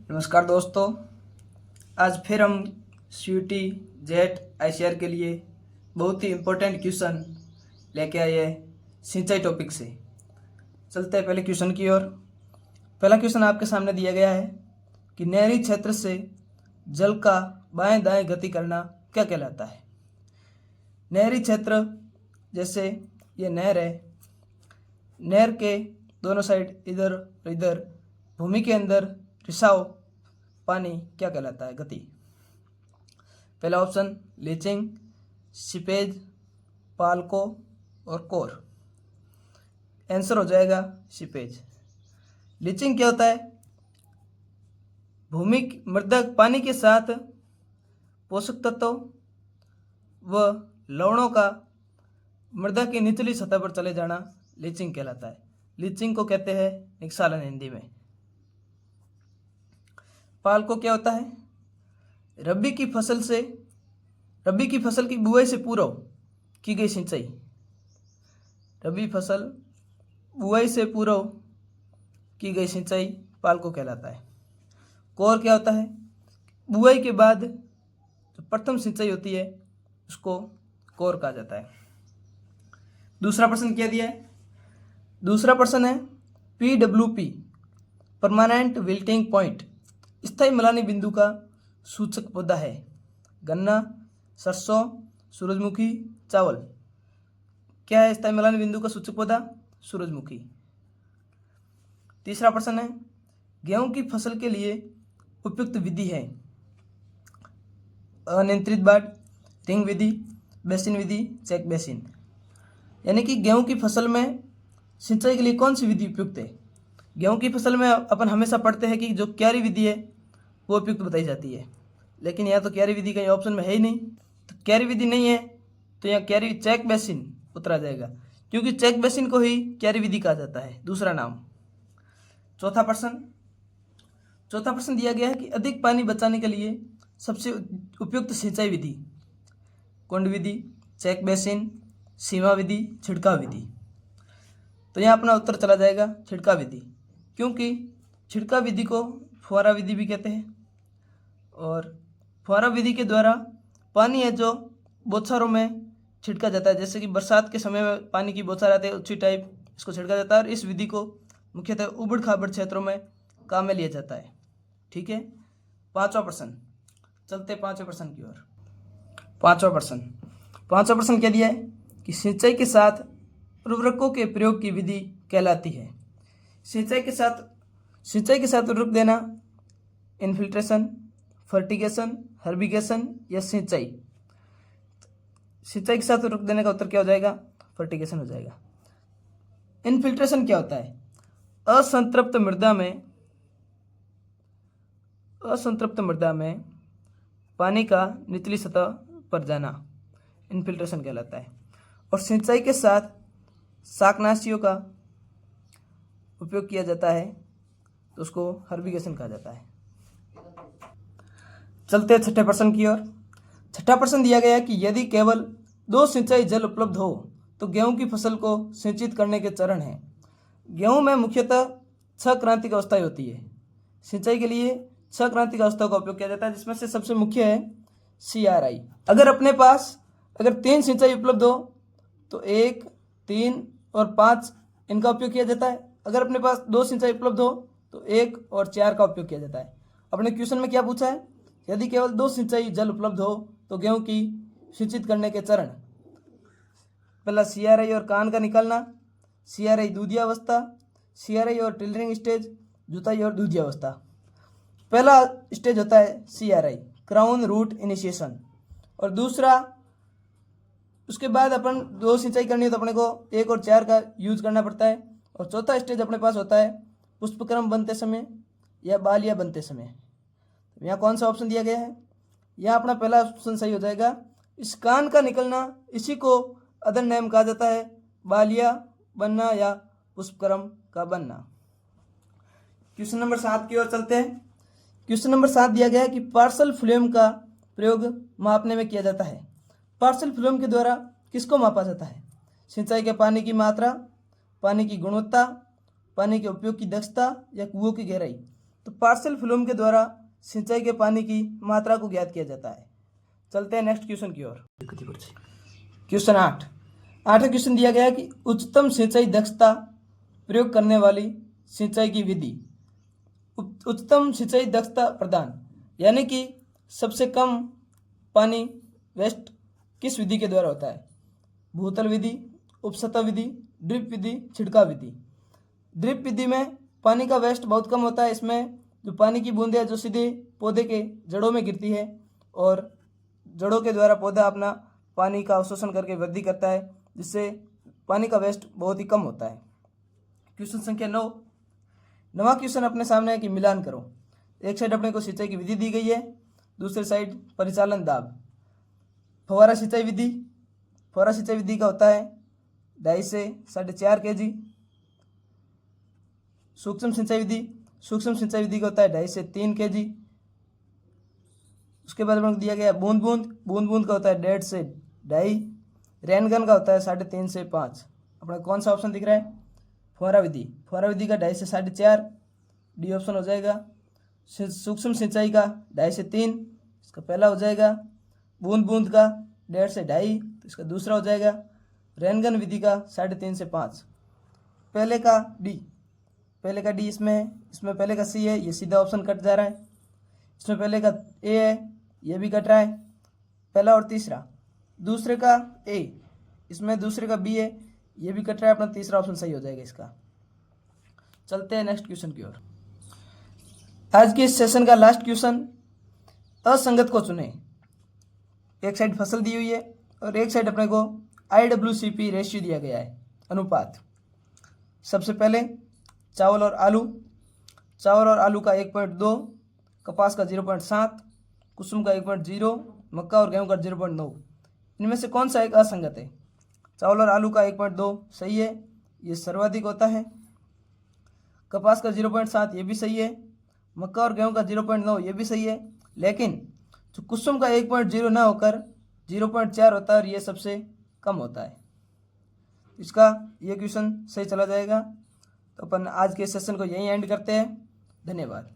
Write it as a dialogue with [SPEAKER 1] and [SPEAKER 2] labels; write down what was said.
[SPEAKER 1] नमस्कार दोस्तों, आज फिर हम सीयूटी जेट आईसीआर के लिए बहुत ही इम्पोर्टेंट क्वेश्चन लेके आए हैं सिंचाई टॉपिक से। चलते हैं पहले क्वेश्चन की ओर। पहला क्वेश्चन आपके सामने दिया गया है कि नहरी क्षेत्र से जल का बाएं दाएं गति करना क्या कहलाता है। नहरी क्षेत्र, जैसे ये नहर है, नहर के दोनों साइड इधर और इधर भूमि के अंदर रिसाव पानी क्या कहलाता है, गति। पहला ऑप्शन लीचिंग, सीपेज, पाल्को और कोर। आंसर हो जाएगा सीपेज। लीचिंग क्या होता है? भूमि मृदा पानी के साथ पोषक तत्व व लवणों का मृदा की निचली सतह पर चले जाना लीचिंग कहलाता है। लीचिंग को कहते हैं निक्षालन हिंदी में। पाल्को क्या होता है? रबी की फसल की बुआई से पूर्व की गई सिंचाई। रबी फसल बुआई से पूर्व की गई सिंचाई पाल्को कहलाता है। कोर क्या होता है? बुआई के बाद जो प्रथम सिंचाई होती है उसको कोर कहा जाता है। दूसरा प्रश्न क्या दिया है? दूसरा प्रश्न है PWP, परमानेंट विल्टिंग पॉइंट, स्थायी मलानी बिंदु का सूचक पौधा है। गन्ना, सरसों, सूरजमुखी, चावल। क्या है स्थायी मलानी बिंदु का सूचक पौधा? सूरजमुखी। तीसरा प्रश्न है गेहूं की फसल के लिए उपयुक्त विधि है। अनियंत्रित बाढ़, रिंग विधि, बेसिन विधि, चेक बेसिन। यानी कि गेहूं की फसल में सिंचाई के लिए कौन सी विधि उपयुक्त है। गेहूं की फसल में अपन हमेशा पढ़ते हैं कि जो क्यारी विधि है वो उपयुक्त बताई जाती है, लेकिन यहाँ तो क्यारी विधि कहीं ऑप्शन में है ही नहीं। तो क्यारी विधि नहीं है तो यहाँ क्यारी चेक बेसिन उतरा जाएगा, क्योंकि चेक बेसिन को ही क्यारी विधि कहा जाता है, दूसरा नाम। चौथा प्रश्न दिया गया है कि अधिक पानी बचाने के लिए सबसे उपयुक्त सिंचाई विधि। कुंड विधि, चेक बेसिन, सीमा विधि, छिड़काव विधि। तो यहाँ अपना उत्तर चला जाएगा छिड़काव विधि, क्योंकि छिड़काव विधि को फुहारा विधि भी कहते हैं। और फुहारा विधि के द्वारा पानी है जो बौछारों में छिड़का जाता है, जैसे कि बरसात के समय में पानी की बौछार आते हैं उसी टाइप इसको छिड़का जाता है। और इस विधि को मुख्यतः उबड़ खाबड़ क्षेत्रों में काम में लिया जाता है। ठीक है। पांचवा प्रश्न, चलते पांचवें प्रश्न की ओर। पांचवा प्रश्न क्या दिया है कि सिंचाई के साथ उर्वरकों के प्रयोग की विधि कहलाती है। सिंचाई के साथ उर्वरक देना इनफिल्ट्रेशन, फर्टिगेशन, हर्बिगेशन या सिंचाई के साथ उर्वरक देने का उत्तर क्या हो जाएगा? फर्टिगेशन हो जाएगा। इनफिल्ट्रेशन क्या होता है? असंतृप्त मृदा में पानी का निचली सतह पर जाना इनफिल्ट्रेशन कहलाता है। और सिंचाई के साथ शाकनाशियों का उपयोग किया जाता है तो उसको हर्बिगेशन कहा जाता है। चलते हैं छठे प्रश्न की ओर। छठा प्रश्न दिया गया है कि यदि केवल 2 सिंचाई जल उपलब्ध हो तो गेहूं की फसल को सिंचित करने के चरण हैं। गेहूं में मुख्यतः 6 क्रांतिक अवस्थाएं होती है। सिंचाई के लिए 6 क्रांतिक अवस्थाओं का उपयोग किया जाता है, जिसमें से सबसे मुख्य है CRI। अगर अपने पास 3 सिंचाई उपलब्ध हो तो 1, 3 और 5 इनका उपयोग किया जाता है। अगर अपने पास 2 सिंचाई उपलब्ध हो तो 1 और 4 का उपयोग किया जाता है। अपने क्वेश्चन में क्या पूछा है? यदि केवल 2 सिंचाई जल उपलब्ध हो तो गेहूं की सिंचित करने के चरण। पहला CRI और कान का निकालना, CRI दूधिया अवस्था, CRI और टिलरिंग स्टेज, जुताई और दूधिया अवस्था। पहला स्टेज होता है CRI, क्राउन रूट इनिशिएशन। और दूसरा, उसके बाद अपन 2 सिंचाई करनी है तो अपने को 1 और 4 का यूज करना पड़ता है। और चौथा स्टेज अपने पास होता है पुष्पक्रम बनते समय या बालिया बनते समय। यहाँ कौन सा ऑप्शन दिया गया है? यहाँ अपना पहला ऑप्शन सही हो जाएगा। इस कान का निकलना, इसी को अदर नेम कहा जाता है, बालिया बनना या पुष्पक्रम का बनना। क्वेश्चन नंबर 7 की ओर चलते हैं। क्वेश्चन नंबर 7 दिया गया है कि पार्सल फ्लूएम का प्रयोग मापने में किया जाता है। पार्सल फ्लूएम के द्वारा किसको मापा जाता है? सिंचाई के पानी की मात्रा, पानी की गुणवत्ता, पानी के उपयोग की दक्षता या कुओं की गहराई। तो पार्शियल फ्लूम के द्वारा सिंचाई के पानी की मात्रा को ज्ञात किया जाता है। चलते हैं नेक्स्ट क्वेश्चन की ओर। क्वेश्चन 8 क्वेश्चन दिया गया है कि उच्चतम सिंचाई दक्षता प्रयोग करने वाली सिंचाई की विधि। उच्चतम सिंचाई दक्षता प्रदान यानी कि सबसे कम पानी वेस्ट किस विधि के द्वारा होता है? भूतल विधि, उपसतह विधि, ड्रिप विधि, छिड़काव विधि। ड्रिप विधि में पानी का वेस्ट बहुत कम होता है। इसमें जो पानी की बूंदें जो सीधे पौधे के जड़ों में गिरती है और जड़ों के द्वारा पौधा अपना पानी का अवशोषण करके वृद्धि करता है, जिससे पानी का वेस्ट बहुत ही कम होता है। क्वेश्चन संख्या 9। नवा क्वेश्चन अपने सामने है कि मिलान करो। एक साइड अपने को सिंचाई की विधि दी गई है, दूसरे साइड परिचालन दाब। फव्वारा सिंचाई विधि। फव्वारा सिंचाई विधि का होता है 2.5 से 4.5 kg। सूक्ष्म सिंचाई विधि। सूक्ष्म सिंचाई विधि का होता है 2.5 से 3 kg। उसके बाद अपने को दिया गया बूंद बूंद। बूंद बूंद का होता है 1.5 से 2.5। रेनगन का होता है 3.5 से 5। अपना कौन सा ऑप्शन दिख रहा है? फव्वारा विधि। फव्वारा विधि का 2.5 से 4.5, डी ऑप्शन हो जाएगा। सूक्ष्म सिंचाई का 2.5 से 3, इसका पहला हो जाएगा। बूंद बूंद का 1.5 से 2.5, तो इसका दूसरा हो जाएगा। रेनगन विधि का 3.5 से 5। पहले का डी इसमें पहले का सी है, ये सीधा ऑप्शन कट जा रहा है। इसमें पहले का ए है, ये भी कट रहा है, पहला और तीसरा। दूसरे का ए, इसमें दूसरे का बी है, ये भी कट रहा है। अपना तीसरा ऑप्शन सही हो जाएगा इसका। चलते हैं नेक्स्ट क्वेश्चन की ओर। आज के इस सेशन का लास्ट क्वेश्चन, असंगत को चुने। एक साइड फसल दी हुई है और एक साइड अपने को IWCP रेशियो दिया गया है, अनुपात। सबसे पहले चावल और आलू। चावल और आलू का 1.2, कपास का 0.7, कुसुम का 1.0, मक्का और गेहूं का 0.9। इनमें से कौन सा एक असंगत है? चावल और आलू का 1.2 सही है, ये सर्वाधिक होता है। कपास का 0.7 ये भी सही है। मक्का और गेहूं का 0.9 ये भी सही है। लेकिन जो कुसुम का 1.0 ना होकर 0.4 होता है और ये सबसे कम होता है। इसका ये क्वेश्चन सही चला जाएगा। तो अपन आज के सेशन को यहीं एंड करते हैं। धन्यवाद।